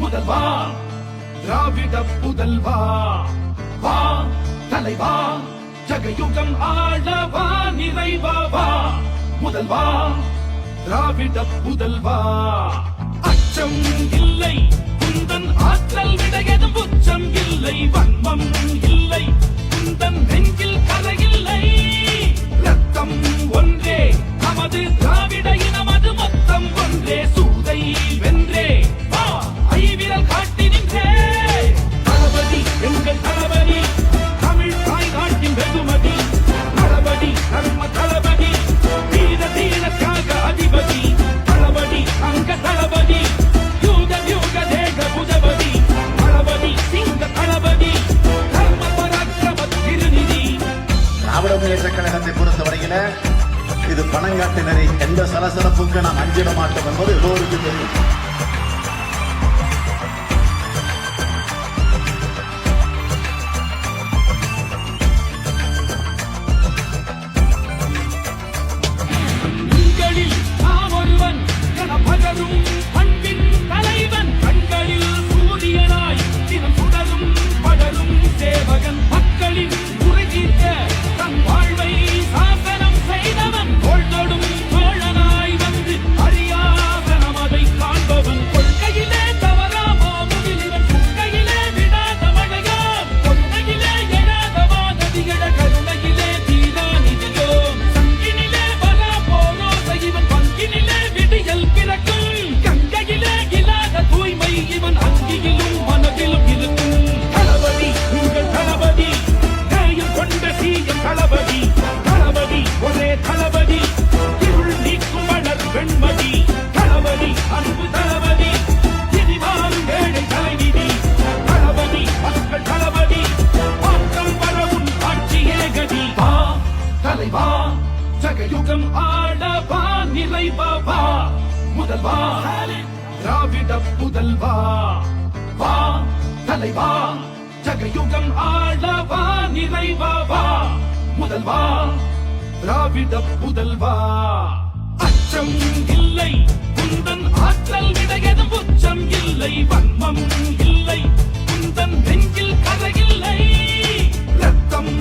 முதல்வா திராவிட புதல்வா வா தலைவா ஜகயுகம் ஆளவா நிறைவா முதல்வா திராவிட புதல்வா அச்சம் இல்லை குந்தன் ஆற்றல் விடையதும் உச்சம் இல்லை வன்மம் இல்லை குந்தன் நெஞ்சில் கரையில்லை ரத்தம் ஒன்றே நமது திராவிட இனமது மொத்தம் ஒன்றே சூதை வென்றே வா ஐவிரல் காட்டி நின்றே தளபதி எங்கள் தளபதி தமிழ் தாய் நாட்டின் வெகுமதி தளபதி தர்ம தளபதி வீர தீர தியாக அதிபதி தளபதி அங்க தளபதி யூக யூக தேக புஜபதி தளபதி சிங்க தளபதி தர்ம பராக்கிரம திருநிதி. திராவிட முன்னேற்ற கழகத்தை பொறுத்தவரையில இது பணங்காட்டினரை எந்த சலசலப்புக்கு நாம் அஞ்சிட மாட்டோம் என்பது எல்லோருக்கும் தெரியும். உங்களில் நாம் ஒருவன் என பகரும் பண்பின் தலைவன் கண்களில் சூரியனாய் தினம் சுடரும் படரும் சேவகன் மக்களின் குறை தீர்க்க தன் வாழ்வை சாசனம் செய்தவன் தோள்தொடும் தோழனாய் வந்து அறியாத நமதை காண்பவன் கொள்கையிலே தவறாமோ முகிலிவன் கொள்கையிலே விடாத மழையாம் கொள்கையிலே எழாத வானதிகள கருணையிலே தீரா நிதியோ சங்கினிலே வரா போரோ இவன் பங்கினிலே விடியல் பிறக்கும் கங்கையிலே இல்லாத தூய்மை இவன் அங்கியிலும் மனதிலும் இருக்கும் தளபதி உங்கள் தளபதி நேயம் கொண்ட சீயம் தளபதி தளபதி ஒரே தளபதி இருள் நீக்கும் வளர் வெண்மதி தளபதி அன்பு தளபதி திரிவாரும் ஏழை தலைவிதி தளபதி மக்கள் தளபதி மாற்றம் வரவும் ஆட்சியே கதி வா தலைவா ஜகயுகம் ஆளவா நிறைவா முதல்வா திராவிட புதல்வா வா தலைவா ஜகயுகம் ஆளவா நிறைவா முதல்வா திராவிட புதல்வா அச்சம் இல்லை குந்தன் ஆற்றல் விடையதும் உச்சம் இல்லை வன்மம் இல்லை குந்தன் நெஞ்சில் கரையில்லை ரத்தம்